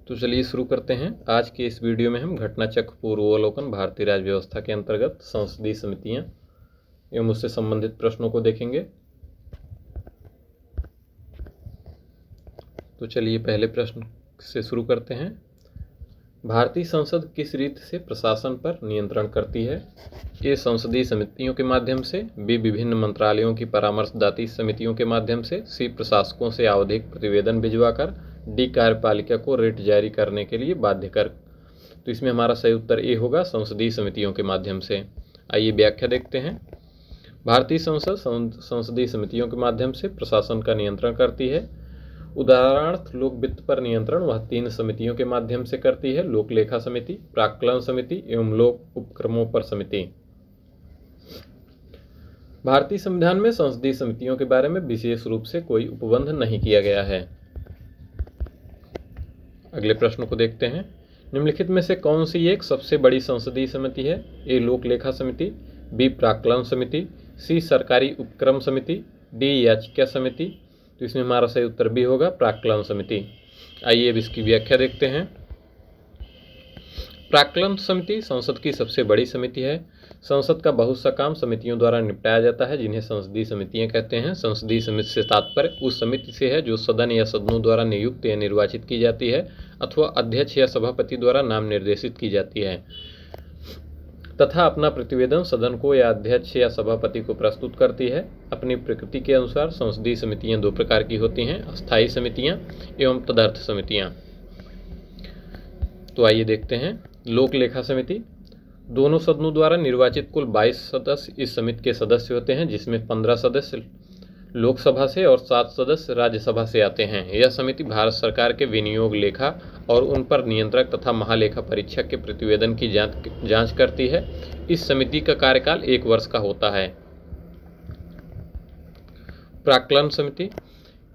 तो चलिए शुरू करते हैं। आज के इस वीडियो में हम घटना चक्र पूर्वावलोकन भारतीय राज्य व्यवस्था के अंतर्गत संसदीय समितियां एवं उससे संबंधित प्रश्नों को देखेंगे। तो चलिए पहले प्रश्न से शुरू करते हैं। भारतीय संसद किस रीति से प्रशासन पर नियंत्रण करती है? ए संसदीय समितियों के माध्यम से, बी विभिन्न मंत्रालयों की परामर्शदाती समितियों के माध्यम से, सी प्रशासकों से आवधिक प्रतिवेदन भिजवाकर, डी कार्यपालिका को रिट जारी करने के लिए बाध्य कर। तो इसमें हमारा सही उत्तर ए होगा, संसदीय समितियों के माध्यम से। आइए व्याख्या देखते हैं। भारतीय संसद संसदीय समितियों के माध्यम से प्रशासन का नियंत्रण करती है। उदाहरणार्थ लोक वित्त पर नियंत्रण वह 3 समितियों के माध्यम से करती है: लोक लेखा समिति, प्राक्कलन समिति एवं लोक उपक्रमों पर समिति। भारतीय संविधान में संसदीय समितियों के बारे में विशेष रूप से कोई उपबंध नहीं किया गया है। अगले प्रश्न को देखते हैं। निम्नलिखित में से कौन सी एक सबसे बड़ी संसदीय समिति है? ए लोक लेखा समिति, बी प्राक्कलन समिति, सी सरकारी उपक्रम समिति, डी याचिका समिति। तो इसमें हमारा सही उत्तर भी होगा, प्राक्कलन समिति। आइए अब इसकी व्याख्या देखते हैं। प्राक्कलन समिति संसद की सबसे बड़ी समिति है। संसद का बहुत सा काम समितियों द्वारा निपटाया जाता है, जिन्हें संसदीय समितियां कहते हैं। संसदीय समिति से तात्पर्य उस समिति से है जो सदन या सदनों द्वारा नियुक्त या निर्वाचित की जाती है अथवा अध्यक्ष या सभापति द्वारा नाम निर्देशित की जाती है तथा अपना प्रतिवेदन सदन को या अध्यक्ष या सभापति को प्रस्तुत करती है। अपनी प्रकृति के अनुसार संसदीय समितियां 2 प्रकार की होती हैं: अस्थायी समितियां एवं तदर्थ समितियां। तो आइए देखते हैं। लोक लेखा समिति दोनों सदनों द्वारा निर्वाचित कुल 22 सदस्य इस समिति के सदस्य होते हैं, जिसमें 15 सदस्य लोकसभा से और 7 सदस्य राज्यसभा से आते हैं। यह समिति भारत सरकार के विनियोग लेखा और उन पर नियंत्रक तथा महालेखा परीक्षक के प्रतिवेदन की जांच करती है। इस समिति का कार्यकाल 1 वर्ष का होता है। प्राक्कलन समिति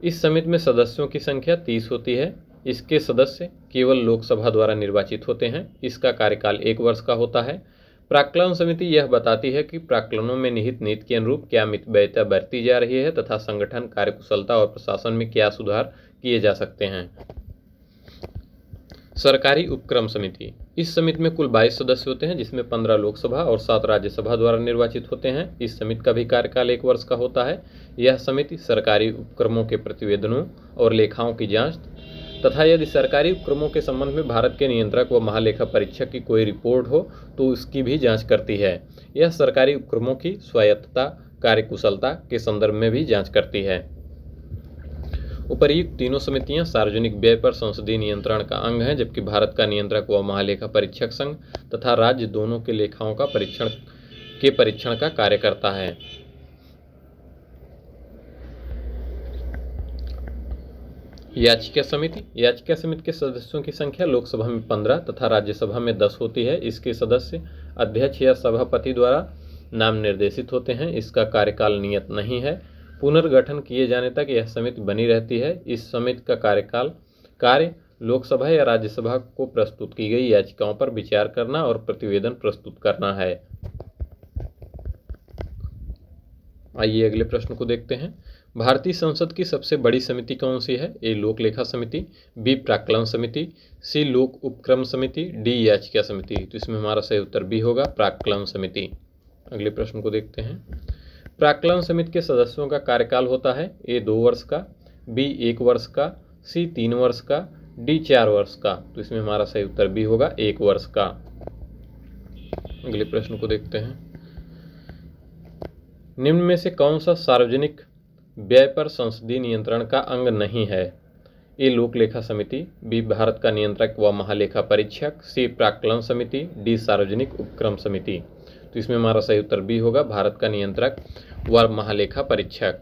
इस समिति में सदस्यों की संख्या 30 होती है। इसके सदस्य केवल लोकसभा द्वारा निर्वाचित होते हैं। इसका कार्यकाल 1 वर्ष का होता है। प्राक्कलन समिति यह बताती है कि प्राक्कलनों में निहित नीति के अनुरूप क्या मितव्ययिता बरती जा रही है तथा संगठन, कार्यकुशलता और प्रशासन में क्या सुधार किए जा सकते हैं। सरकारी उपक्रम समिति इस समिति में कुल 22 सदस्य होते हैं, जिसमें 15 लोकसभा और 7 राज्यसभा द्वारा निर्वाचित होते हैं। इस समिति का भी कार्यकाल 1 वर्ष का होता है। यह समिति सरकारी उपक्रमों के प्रतिवेदनों और लेखाओं की जांच तथा यदि सरकारी उपक्रमों के संबंध में भारत के नियंत्रक व महालेखा परीक्षक की कोई रिपोर्ट हो तो उसकी भी जांच करती है। यह सरकारी उपक्रमों की स्वायत्तता, कार्यकुशलता के संदर्भ में भी जांच करती है। उपर्युक्त तीनों समितियां सार्वजनिक व्यय पर संसदीय नियंत्रण का अंग हैं, जबकि भारत का नियंत्रक व महालेखा परीक्षक संघ तथा राज्य दोनों के लेखाओं का परीक्षण का कार्य करता है। याचिका समिति के सदस्यों की संख्या लोकसभा में 15 तथा राज्यसभा में 10 होती है। इसके सदस्य अध्यक्ष या सभापति द्वारा नाम निर्देशित होते हैं। इसका कार्यकाल नियत नहीं है। पुनर्गठन किए जाने तक यह समिति बनी रहती है। इस समिति का कार्य लोकसभा या राज्यसभा को प्रस्तुत की गई याचिकाओं पर विचार करना और प्रतिवेदन प्रस्तुत करना है। आइए अगले प्रश्न को देखते हैं। भारतीय संसद की सबसे बड़ी समिति कौन सी है? ए लोक लेखा समिति, बी प्राक्कलन समिति, सी लोक उपक्रम समिति, डी याचिका समिति। तो इसमें हमारा सही उत्तर बी होगा, प्राक्कलन समिति। अगले प्रश्न को देखते हैं। प्राक्कलन समिति के सदस्यों का कार्यकाल होता है: ए 2 वर्ष का, बी 1 वर्ष का, सी 3 वर्ष का, डी 4 वर्ष का। तो इसमें हमारा सही उत्तर बी होगा, 1 वर्ष का। अगले प्रश्न को देखते हैं। निम्न में से कौन सा सार्वजनिक व्यय पर संसदीय नियंत्रण का अंग नहीं है? ए लोक लेखा समिति, बी भारत का नियंत्रक व महालेखा परीक्षक, सी प्राक्कलन समिति, डी सार्वजनिक उपक्रम समिति। तो इसमें हमारा सही उत्तर बी होगा, भारत का नियंत्रक व महालेखा परीक्षक।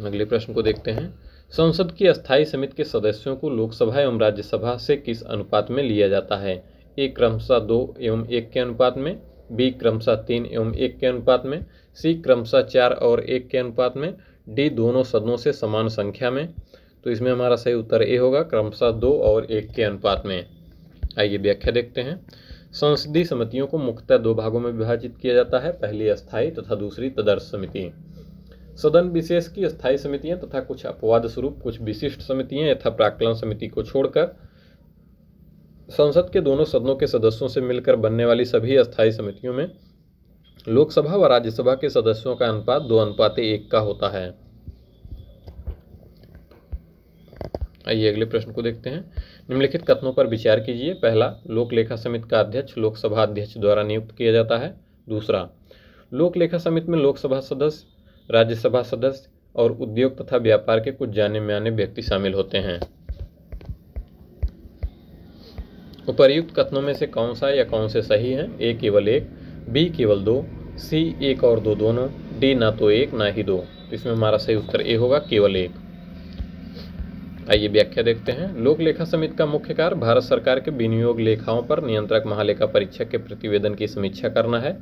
अगले प्रश्न को देखते हैं। संसद की अस्थायी समिति के सदस्यों को लोकसभा एवं राज्यसभा से किस अनुपात में लिया जाता है? ए क्रमशः 2 एवं 1 के अनुपात में, बी क्रमशः 3 एवं 1 के अनुपात में, सी क्रमशः 4 और 1 के अनुपात में, डी दोनों सदनों से समान संख्या में। तो इसमें हमारा सही उत्तर ए होगा, क्रमशः 2 और 1 के अनुपात में। आइए व्याख्या देखते हैं। संसदीय समितियों को मुख्यतः 2 भागों में विभाजित किया जाता है। पहली अस्थायी तथा दूसरी तदर्थ समिति। सदन विशेष की स्थायी समितियां तथा कुछ अपवाद स्वरूप कुछ विशिष्ट समितियां यथा प्राक्कलन समिति को छोड़कर संसद के दोनों सदनों के सदस्यों से मिलकर बनने वाली सभी अस्थायी समितियों में लोकसभा व राज्यसभा के सदस्यों का अनुपात 2:1 का होता है। आइए अगले प्रश्न को देखते हैं। निम्नलिखित कथनों पर विचार कीजिए। पहला, लोक लेखा समिति का अध्यक्ष लोकसभा अध्यक्ष द्वारा नियुक्त किया जाता है। दूसरा, लोक लेखा समिति में लोकसभा सदस्य, राज्यसभा सदस्य और उद्योग तथा व्यापार के कुछ जाने माने व्यक्ति शामिल होते हैं। उपर्युक्त कथनों में से कौन सा या कौन से सही हैं? ए केवल एक, बी केवल दो, सी एक और दो दोनों, डी ना तो एक ना ही दो। इसमें हमारा सही उत्तर ए होगा, केवल एक। आइए व्याख्या देखते हैं। लोक लेखा समिति का मुख्य कार्य भारत सरकार के विनियोग लेखाओं पर नियंत्रक महालेखा परीक्षक के प्रतिवेदन की समीक्षा करना है।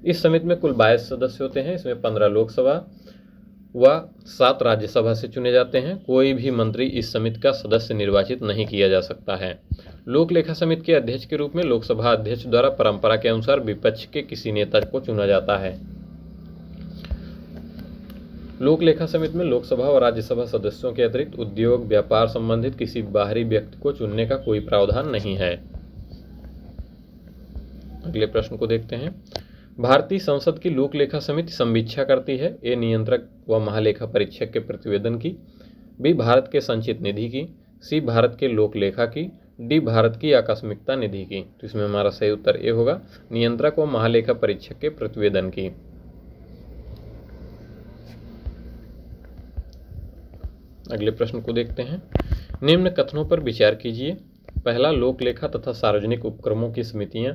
इस समिति में कुल 22 सदस्य होते हैं। इसमें 15 लोकसभा व 7 राज्यसभा से चुने जाते हैं। कोई भी मंत्री इस समिति का सदस्य निर्वाचित नहीं किया जा सकता है। लोक लेखा समिति के अध्यक्ष के रूप में लोकसभा अध्यक्ष द्वारा परंपरा के अनुसार विपक्ष के किसी नेता को चुना जाता है। लोक लेखा समिति में लोकसभा और राज्यसभा सदस्यों के अतिरिक्त उद्योग व्यापार संबंधित किसी बाहरी व्यक्ति को चुनने का कोई प्रावधान नहीं है। अगले प्रश्न को देखते हैं। भारतीय संसद की लोक लेखा समिति संवीक्षा करती है। ए नियंत्रक व महालेखा परीक्षक के प्रतिवेदन की, बी भारत के संचित निधि की, सी भारत के लोक लेखा की, डी भारत की आकस्मिकता निधि की। तो इसमें हमारा सही उत्तर ए होगा, नियंत्रक व महालेखा परीक्षक के प्रतिवेदन की। अगले प्रश्न को देखते हैं। निम्न कथनों पर विचार कीजिए। पहला, लोक लेखा तथा सार्वजनिक उपक्रमों की समितियां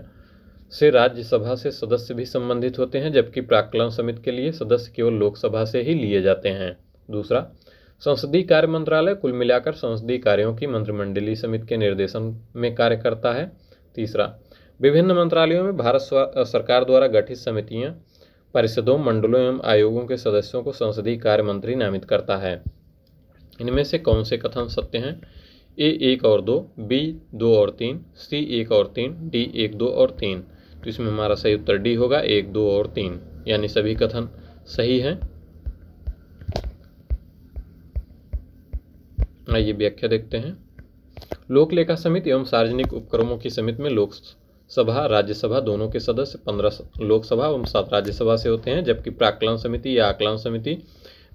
से राज्यसभा से सदस्य भी संबंधित होते हैं, जबकि प्राक्कलन समिति के लिए सदस्य केवल लोकसभा से ही लिए जाते हैं। दूसरा, संसदीय कार्य मंत्रालय कुल मिलाकर संसदीय कार्यों की मंत्रिमंडलीय समिति के निर्देशन में कार्य करता है। तीसरा, विभिन्न मंत्रालयों में भारत सरकार द्वारा गठित समितियां परिषदों, मंडलों एवं आयोगों के सदस्यों को संसदीय कार्य मंत्री नामित करता है। इनमें से कौन से कथन सत्य हैं? ए 1 और 2, बी 2 और 3, सी 1 और 3, डी 1, 2 और 3। तो इसमें हमारा सही उत्तर डी होगा, 1, 2 और 3, यानी सभी कथन सही हैं। आइए व्याख्या देखते हैं। लोक लेखा समिति एवं सार्वजनिक उपक्रमों की समिति में लोकसभा राज्यसभा दोनों के सदस्य 15 लोकसभा एवं 7 राज्यसभा से होते हैं, जबकि प्राक्कलन समिति या आकलन समिति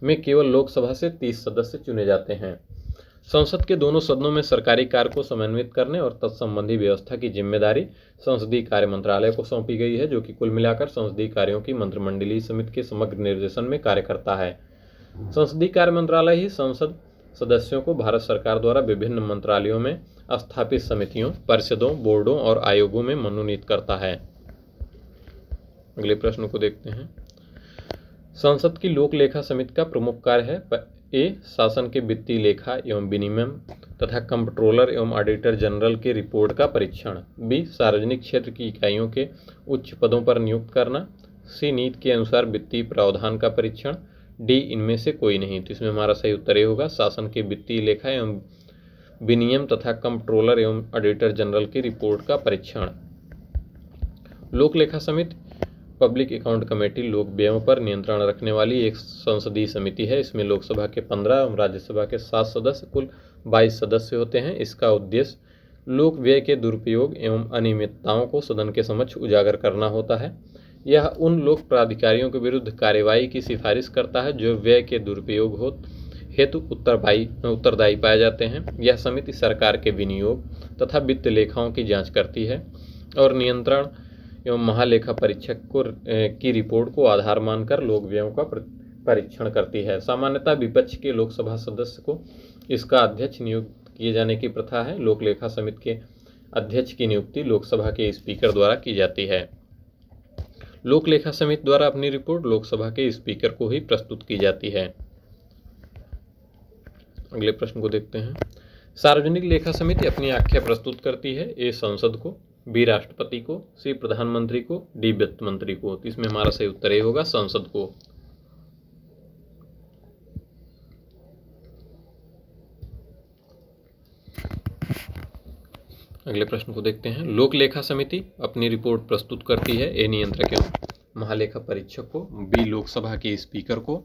में केवल लोकसभा से 30 सदस्य चुने जाते हैं। संसद के दोनों सदनों में सरकारी कार्य को समन्वित करने और तत्संबंधी व्यवस्था की जिम्मेदारी संसदीय कार्य मंत्रालय को सौंपी गई है, जो कि कुल मिलाकर संसदीय कार्यों की मंत्रिमंडलीय समिति के समग्र निर्देशन में कार्य करता है। संसदीय कार्य मंत्रालय ही संसद सदस्यों को भारत सरकार द्वारा विभिन्न मंत्रालयों में स्थापित समितियों, परिषदों, बोर्डों और आयोगों में मनोनीत करता है। अगले प्रश्न को देखते हैं। संसद की लोक लेखा समिति का प्रमुख कार्य है ए शासन के वित्तीय लेखा एवं विनियमन तथा कंप्ट्रोलर एवं ऑडिटर जनरल के रिपोर्ट का परीक्षण, बी सार्वजनिक क्षेत्र की इकाइयों के उच्च पदों पर नियुक्त करना, सी नीति के अनुसार वित्तीय प्रावधान का परीक्षण, डी इनमें से कोई नहीं। तो इसमें हमारा सही उत्तर ये होगा, शासन के वित्तीय लेखा एवं विनियम तथा कंप्ट्रोलर एवं ऑडिटर जनरल की रिपोर्ट का परीक्षण। लोक लेखा समिति पब्लिक अकाउंट कमेटी लोक व्ययों पर नियंत्रण रखने वाली एक संसदीय समिति है। इसमें लोकसभा के 15 एवं राज्यसभा के 7 सदस्य कुल 22 सदस्य होते हैं। इसका उद्देश्य लोक व्यय के दुरुपयोग एवं अनियमितताओं को सदन के समक्ष उजागर करना होता है। यह उन लोक प्राधिकारियों के विरुद्ध कार्यवाही की सिफारिश करता है जो व्यय के दुरुपयोग हेतु उत्तरदायी पाए जाते हैं। यह समिति सरकार के विनियोग तथा वित्त लेखाओं की जाँच करती है और नियंत्रण एवं महालेखा परीक्षक की रिपोर्ट को आधार मानकर लोक व्ययों का परीक्षण करती है। सामान्यतः विपक्ष के लोकसभा सदस्य को इसका अध्यक्ष नियुक्त किए जाने की प्रथा है। लोक लेखा समिति के अध्यक्ष की नियुक्ति लोकसभा के स्पीकर द्वारा की जाती है। लोक लेखा समिति द्वारा अपनी रिपोर्ट लोकसभा के स्पीकर को ही प्रस्तुत की जाती है। अगले प्रश्न को देखते हैं। सार्वजनिक लेखा समिति अपनी आख्या प्रस्तुत करती है ए संसद को, बी राष्ट्रपति को, सी प्रधानमंत्री को, डी वित्त मंत्री को। तो इसमें हमारा सही उत्तर ये होगा, संसद को। अगले प्रश्न को देखते हैं। लोक लेखा समिति अपनी रिपोर्ट प्रस्तुत करती है ए नियंत्रक एवं महालेखा परीक्षक को, बी लोकसभा के स्पीकर को,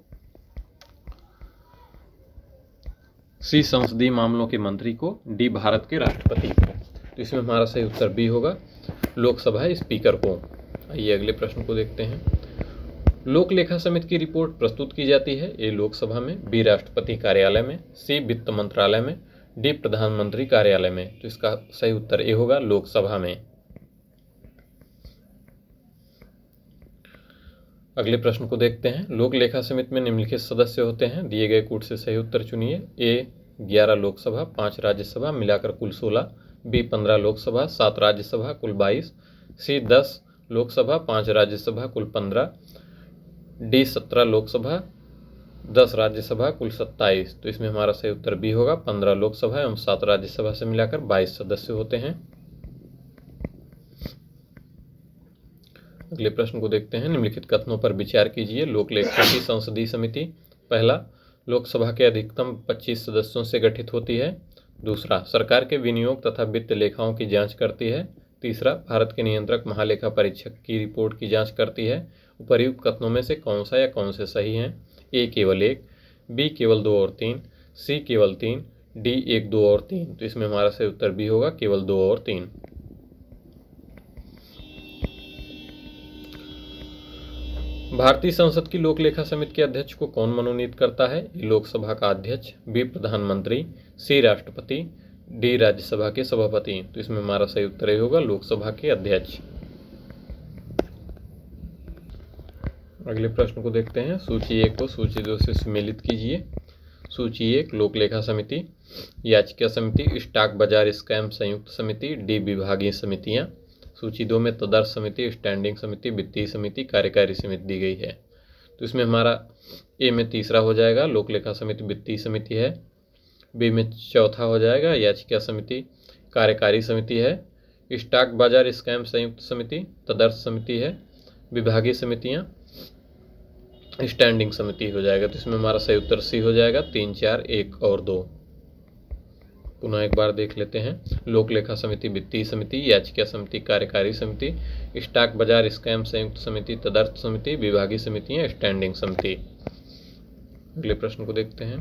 सी संसदीय मामलों के मंत्री को, डी भारत के राष्ट्रपति को। तो इसमें हमारा सही उत्तर बी होगा, लोकसभा स्पीकर को। आइए अगले प्रश्न को देखते हैं। लोक लेखा समिति की रिपोर्ट प्रस्तुत की जाती है ए लोकसभा में, बी राष्ट्रपति कार्यालय में, सी वित्त मंत्रालय में, डी प्रधानमंत्री कार्यालय में। तो इसका सही उत्तर ए होगा, लोकसभा में। अगले प्रश्न को देखते हैं। लोक लेखा समिति में निम्नलिखित सदस्य होते हैं, दिए गए कूट से सही उत्तर चुनिए। ए 11 लोकसभा, 5 राज्यसभा, मिलाकर कुल 16, बी 15 लोकसभा, 7 राज्यसभा, कुल 22, सी 10 लोकसभा, 5 राज्यसभा, कुल 15, डी 17 लोकसभा, 10 राज्यसभा, कुल 27। तो इसमें हमारा सही उत्तर बी होगा, 15 लोकसभा एवं 7 राज्यसभा से मिलाकर 22 सदस्य होते हैं। अगले प्रश्न को देखते हैं। निम्नलिखित कथनों पर विचार कीजिए। लोक लेखा की संसदीय समिति, पहला, लोकसभा के अधिकतम 25 सदस्यों से गठित होती है। दूसरा, सरकार के विनियोग तथा वित्त लेखाओं की जांच करती है। तीसरा, भारत के नियंत्रक महालेखा परीक्षक की रिपोर्ट की जांच करती है। उपर्युक्त कथनों में से कौन सा या कौन से सही हैं? ए केवल 1, बी केवल 2 और 3, सी केवल 3, डी 1, 2 और 3। तो इसमें हमारा सही उत्तर बी होगा, केवल 2 और 3। भारतीय संसद की लोक लेखा समिति के अध्यक्ष को कौन मनोनीत करता है? लोकसभा का अध्यक्ष, बी प्रधानमंत्री, सी राष्ट्रपति, डी राज्यसभा के सभापति। तो इसमें हमारा सही उत्तर होगा, लोकसभा के अध्यक्ष। अगले प्रश्न को देखते हैं। सूची 1 को सूची 2 से सम्मिलित कीजिए। सूची 1, लोक लेखा समिति, याचिका समिति, स्टॉक बाजार स्कैम संयुक्त समिति, डी विभागीय समितियां। सूची 2 में तदर्थ समिति, स्टैंडिंग समिति, वित्तीय समिति, कार्यकारी समिति दी गई है। तो इसमें हमारा ए में तीसरा हो जाएगा, लोक लेखा समिति वित्तीय समिति है। बी में चौथा हो जाएगा, याचिका समिति कार्यकारी समिति है। स्टॉक बाजार स्कैम संयुक्त समिति तदर्थ समिति है। विभागीय समितियां स्टैंडिंग समिति हो जाएगा। तो इसमें हमारा सही उत्तर सी हो जाएगा, 3, 4, 1 और 2। पुनः एक बार देख लेते हैं। लोक लेखा समिति वित्तीय समिति, याचिका समिति कार्यकारी समिति, स्टॉक बाजार स्कैम संयुक्त समिति तदर्थ समिति, विभागीय समितियां स्टैंडिंग समिति। अगले प्रश्न को देखते हैं।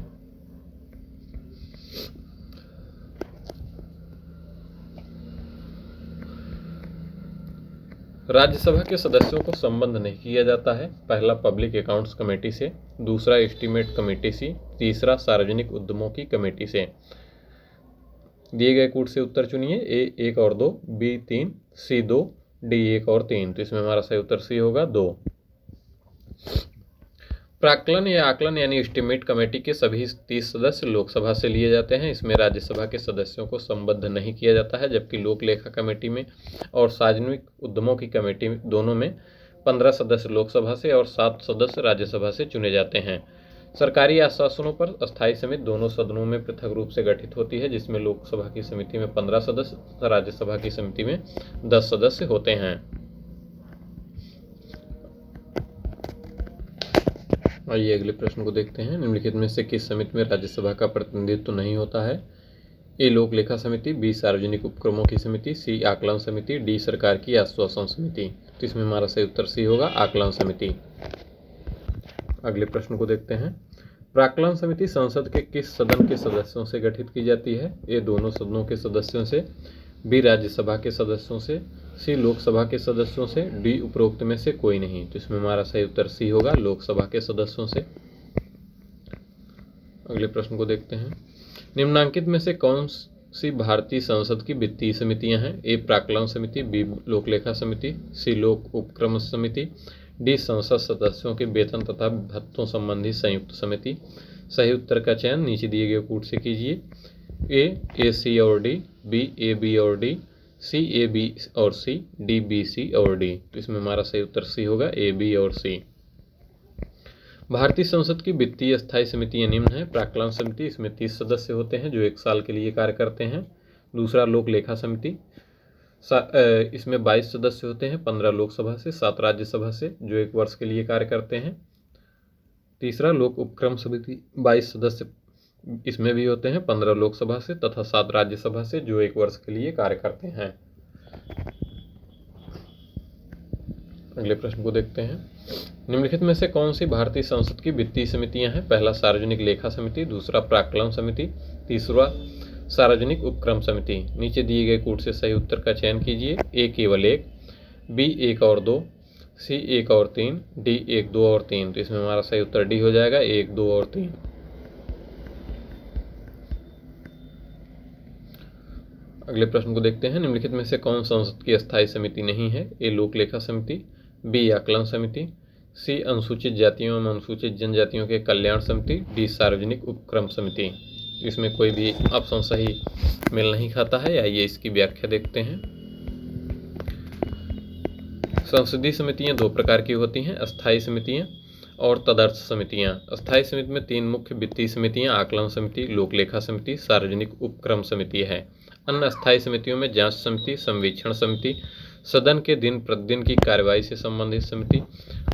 राज्यसभा के सदस्यों को संबद्ध नहीं किया जाता है। पहला, पब्लिक अकाउंट्स कमेटी से, दूसरा, एस्टीमेट कमेटी से, तीसरा, सार्वजनिक उद्यमों की कमेटी से। दिए गए कूट से उत्तर चुनिए। ए 1 और 2, बी 3, सी 2, डी 1 और 3। तो इसमें हमारा सही उत्तर सी होगा, 2। प्राक्कलन या आकलन यानी एस्टीमेट कमेटी के सभी 30 सदस्य लोकसभा से लिए जाते हैं। इसमें राज्यसभा के सदस्यों को संबद्ध नहीं किया जाता है, जबकि लोक लेखा कमेटी में और सार्वजनिक उद्यमों की कमेटी दोनों में 15 सदस्य लोकसभा से और 7 सदस्य राज्यसभा से चुने जाते हैं। सरकारी आश्वासनों पर अस्थायी समिति दोनों सदनों में पृथक रूप से गठित होती है, जिसमें लोकसभा की समिति में 15 सदस्य तथा राज्यसभा की समिति में 10 सदस्य होते हैं। आइए अगले प्रश्न को देखते हैं। निम्नलिखित में से किस समिति में राज्यसभा का प्रतिनिधित्व नहीं होता है? ए लोक लेखा समिति, बी सार्वजनिक उपक्रमों की समिति, सी आकलन समिति, डी सरकार की आश्वासन समिति। तो इसमें हमारा सही उत्तर सी होगा, आकलन समिति। अगले प्रश्न को देखते हैं। प्राक्कलन समिति संसद के किस सदन के सदस्यों से गठित की जाती है? ए दोनों सदनों के सदस्यों से, बी राज्यसभा के सदस्यों से, सी लोकसभा के सदस्यों से, डी उपरोक्त में से कोई नहीं। तो इसमें हमारा सही उत्तर सी होगा, लोकसभा के सदस्यों से। अगले प्रश्न को देखते हैं। निम्नांकित में से कौन सी भारतीय संसद की वित्तीय समितियां हैं? ए प्राक्कलन समिति, बी लोक लेखा समिति, सी लोक उपक्रम समिति, डी संसद सदस्यों के वेतन तथा भत्तों संबंधी संयुक्त समिति। सही उत्तर का चयन नीचे दिए गए कूट से कीजिए। ए सी और डी, बी ए बी और डी, सी ए बी और सी, डी बी सी और डी। तो इसमें हमारा सही उत्तर सी होगा, ए बी और सी। भारतीय संसद की वित्तीय स्थायी समितियां निम्न है। प्राक्कलन समिति, इसमें 30 सदस्य होते हैं जो 1 साल के लिए कार्य करते हैं। दूसरा, लोक लेखा समिति, इसमें 22 सदस्य होते हैं, 15 लोकसभा से, 7 राज्यसभा से, जो 1 वर्ष के लिए कार्य करते हैं। तीसरा, लोक उपक्रम समिति, 22 सदस्य इसमें भी होते हैं, 15 लोकसभा से तथा 7 राज्यसभा से, जो 1 वर्ष के लिए कार्य करते हैं। अगले प्रश्न को देखते हैं। निम्नलिखित में से कौन सी भारतीय संसद की वित्तीय समितियां हैं? पहला सार्वजनिक लेखा समिति, दूसरा प्राक्कलन समिति, तीसरा सार्वजनिक उपक्रम समिति। नीचे दिए गए कूट से सही उत्तर का चयन कीजिए। ए केवल एक, बी एक और दो, सी एक और तीन, डी एक दो और तीन। तो इसमें हमारा सही उत्तर डी हो जाएगा, एक दो और तीन। अगले प्रश्न को देखते हैं। निम्नलिखित में से कौन संसद की अस्थायी समिति नहीं है? ए लोक लेखा समिति, बी आकलन समिति, सी अनुसूचित जातियों एवं अनुसूचित जनजातियों के कल्याण समिति, डी सार्वजनिक उपक्रम समिति। इसमें कोई भी ऑप्शन सही मेल नहीं खाता है। आइए इसकी व्याख्या देखते हैं। संसदीय समितियां दो प्रकार की होती हैं, अस्थायी समितियां और तदर्थ समितियां। अस्थायी समिति में तीन मुख्य वित्तीय समितियां आकलन समिति, लोक लेखा समिति, सार्वजनिक उपक्रम समिति है। अन्य अस्थायी समितियों में जांच समिति, संवीक्षण समिति, सदन के दिन प्रतिदिन की कार्यवाही से संबंधित समिति,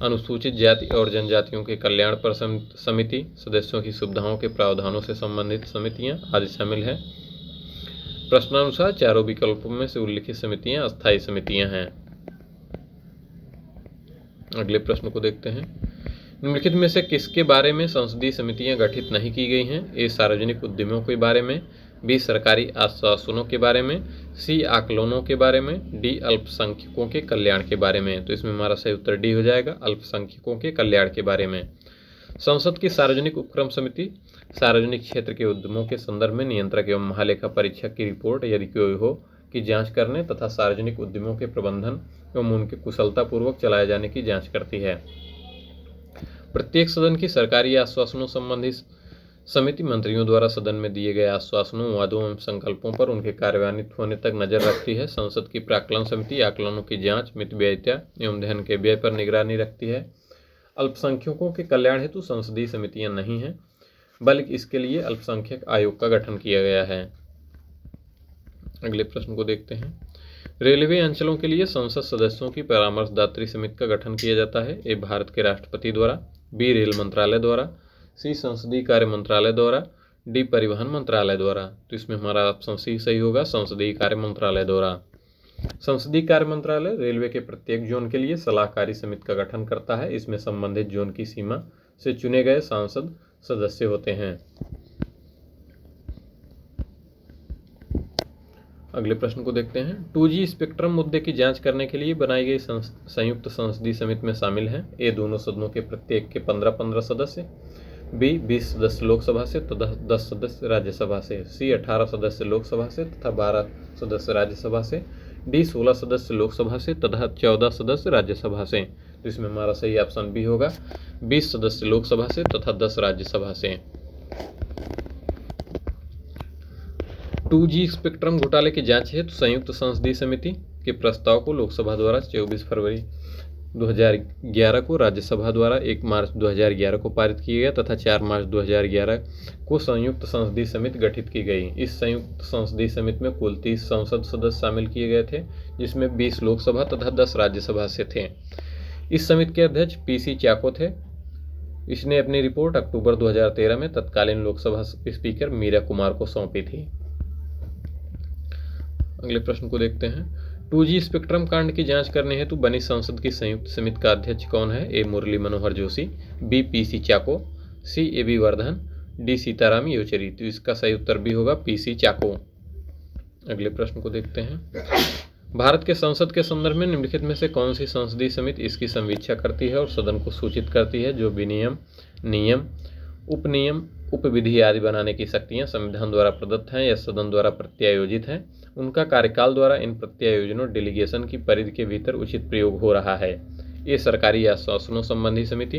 अनुसूचित जाति और जनजातियों के कल्याण पर समिति, सदस्यों की सुविधाओं के प्रावधानों से संबंधित समितियां आदि शामिल है। प्रश्नानुसार चारों विकल्पों में से उल्लिखित समितियां अस्थायी समितियां हैं। अगले प्रश्न को देखते हैं। निम्नलिखित में से किसके बारे में संसदीय समितियां गठित नहीं की गई हैं? ए सार्वजनिक उद्यमों के बारे में, बी सरकारी आश्वासनों के बारे में, सी आकलनों के बारे में, डी अल्पसंख्यकों के कल्याण के बारे में। तो इसमें हमारा सही उत्तर डी हो जाएगा, अल्पसंख्यकों के कल्याण के बारे में। संसद की सार्वजनिक उपक्रम समिति सार्वजनिक क्षेत्र के उद्यमों के संदर्भ में नियंत्रक एवं महालेखा परीक्षक की रिपोर्ट यदि कोई हो की जांच करने तथा सार्वजनिक उद्यमों के प्रबंधन एवं उनके कुशलतापूर्वक चलाए जाने की जांच करती है। प्रत्येक सदन की सरकारी आश्वासनों संबंधी समिति मंत्रियों द्वारा सदन में दिए गए आश्वासनों, वादों एवं संकल्पों पर उनके कार्यान्वित होने तक नजर रखती है। संसद की प्राक्कलन समिति आकलनों की जांच, मितव्ययिता एवं धन के व्यय पर निगरानी रखती है। अल्पसंख्यकों के कल्याण हेतु संसदीय समितियां नहीं हैं, बल्कि इसके लिए अल्पसंख्यक आयोग का गठन किया गया है। अगले प्रश्न को देखते हैं। रेलवे अंचलों के लिए संसद सदस्यों की परामर्शदात्री समिति का गठन किया जाता है। ए भारत के राष्ट्रपति द्वारा, बी रेल मंत्रालय द्वारा, सी संसदीय कार्य मंत्रालय द्वारा, डी परिवहन मंत्रालय द्वारा। तो इसमें हमारा ऑप्शन सी सही होगा, संसदीय कार्य मंत्रालय द्वारा। संसदीय कार्य मंत्रालय रेलवे के प्रत्येक जोन के लिए सलाहकारी समिति का गठन करता है। इसमें संबंधित जोन की सीमा से चुने गए सांसद सदस्य होते हैं। अगले प्रश्न को देखते हैं। 2G स्पेक्ट्रम मुद्दे की जांच करने के लिए बनाई गई संयुक्त संसदीय समिति में शामिल हैं। ए दोनों सदनों के प्रत्येक के 15-15 सदस्य, बी 20 सदस्य लोकसभा से तथा 10 सदस्य राज्यसभा से, सी 18 सदस्य लोकसभा से तथा 12 सदस्य राज्यसभा से, डी 16 सदस्य लोकसभा से तथा 14 सदस्य राज्यसभा से। तो इसमें हमारा सही ऑप्शन बी होगा, 20 सदस्य लोकसभा से तथा 10 राज्यसभा से। 2G स्पेक्ट्रम घोटाले की जांच हेतु संयुक्त संसदीय समिति के प्रस्ताव को लोकसभा द्वारा 24 फरवरी 2011 को, राज्यसभा द्वारा 1 मार्च 2011 को पारित किया गया तथा 4 मार्च 2011 को संयुक्त संसदीय समिति गठित की गई। इस संयुक्त संसदीय समिति में कुल 30 संसद सदस्य शामिल किए गए थे, जिसमें 20 लोकसभा तथा 10 राज्यसभा से थे। इस समिति के अध्यक्ष PC चाको थे। इसने अपनी रिपोर्ट अक्टूबर 2013 में तत्कालीन लोकसभा स्पीकर मीरा कुमार को सौंपी थी। अगले प्रश्न को देखते हैं। 2G स्पेक्ट्रम कांड की जांच करने हेतु बनी संसद की संयुक्त समिति का अध्यक्ष कौन है? ए मुरली मनोहर जोशी, बी PC चाको, सी AB वर्धन, डी सीताराम येचुरी। तो इसका सही उत्तर भी होगा PC चाको। अगले प्रश्न को देखते हैं। भारत के संसद के संदर्भ में निम्नलिखित में से कौन सी संसदीय समिति इसकी समीक्षा करती है और सदन को सूचित करती है? जो विनियम, नियम, उपनियम, उपविधि आदि बनाने की शक्तियां संविधान द्वारा प्रदत्त हैं या सदन द्वारा प्रत्यायोजित हैं, उनका कार्यकाल द्वारा इन प्रत्यायोजनों डेलीगेशन की परिधि के भीतर उचित प्रयोग हो रहा है। ए सरकारी आश्वासनों संबंधी समिति,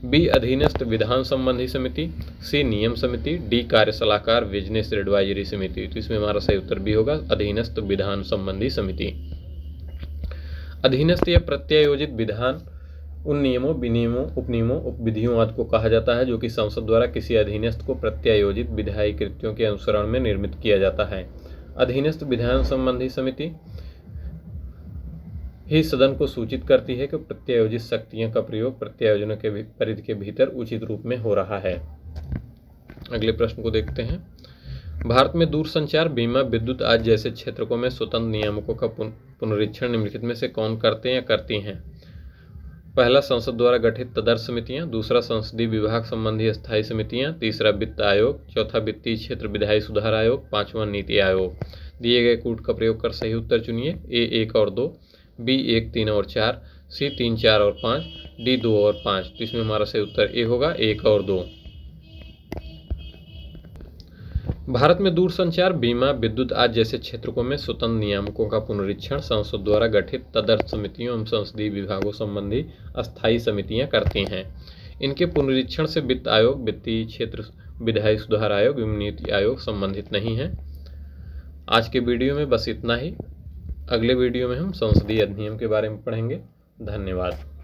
बी अधीनस्थ विधान संबंधी समिति, सी नियम समिति, डी कार्य सलाहकार बिजनेस एडवाइजरी समिति। तो इसमें हमारा सही उत्तर भी होगा, अधीनस्थ विधान संबंधी समिति। अधीनस्थ या प्रत्यायोजित विधान उन नियमों, विनियमों, उपनियमों, उपविधियों आदि को कहा जाता है जो कि संसद द्वारा किसी अधीनस्थ को प्रत्यायोजित विधायी कृत्यों के अनुसरण में निर्मित किया जाता है। अधीनस्थ विधान संबंधी समिति ही सदन को सूचित करती है कि प्रत्यायोजित शक्तियों का प्रयोग प्रत्यायोजनों के परिधि के भीतर उचित रूप में हो रहा है। अगले प्रश्न को देखते हैं। भारत में दूरसंचार, बीमा, विद्युत आदि जैसे क्षेत्रों में स्वतंत्र नियामकों का पुनरीक्षण निम्नलिखित में से कौन करते हैं या करती हैं? पहला, संसद द्वारा गठित तदर्थ समितियां। दूसरा, संसदीय विभाग संबंधी स्थायी समितियां। तीसरा, वित्त आयोग। चौथा, वित्तीय क्षेत्र विधायी सुधार आयोग। पांचवां, नीति आयोग। दिए गए कूट का प्रयोग कर सही उत्तर चुनिए। ए 1 और 2, बी 1, 3 और 4, सी 3, 4 और 5, डी 2 और 5। तो इसमें हमारा सही उत्तर ए होगा, 1 और 2। भारत में दूरसंचार, बीमा, विद्युत आदि जैसे क्षेत्रों में स्वतंत्र नियामकों का पुनरीक्षण संसद द्वारा गठित तदर्थ समितियों एवं संसदीय विभागों संबंधी अस्थायी समितियां करती हैं। इनके पुनरीक्षण से वित्त आयोग, वित्तीय क्षेत्र विधायी सुधार आयोग एवं नीति आयोग संबंधित नहीं है। आज के वीडियो में बस इतना ही। अगले वीडियो में हम संसदीय अधिनियम के बारे में पढ़ेंगे। धन्यवाद।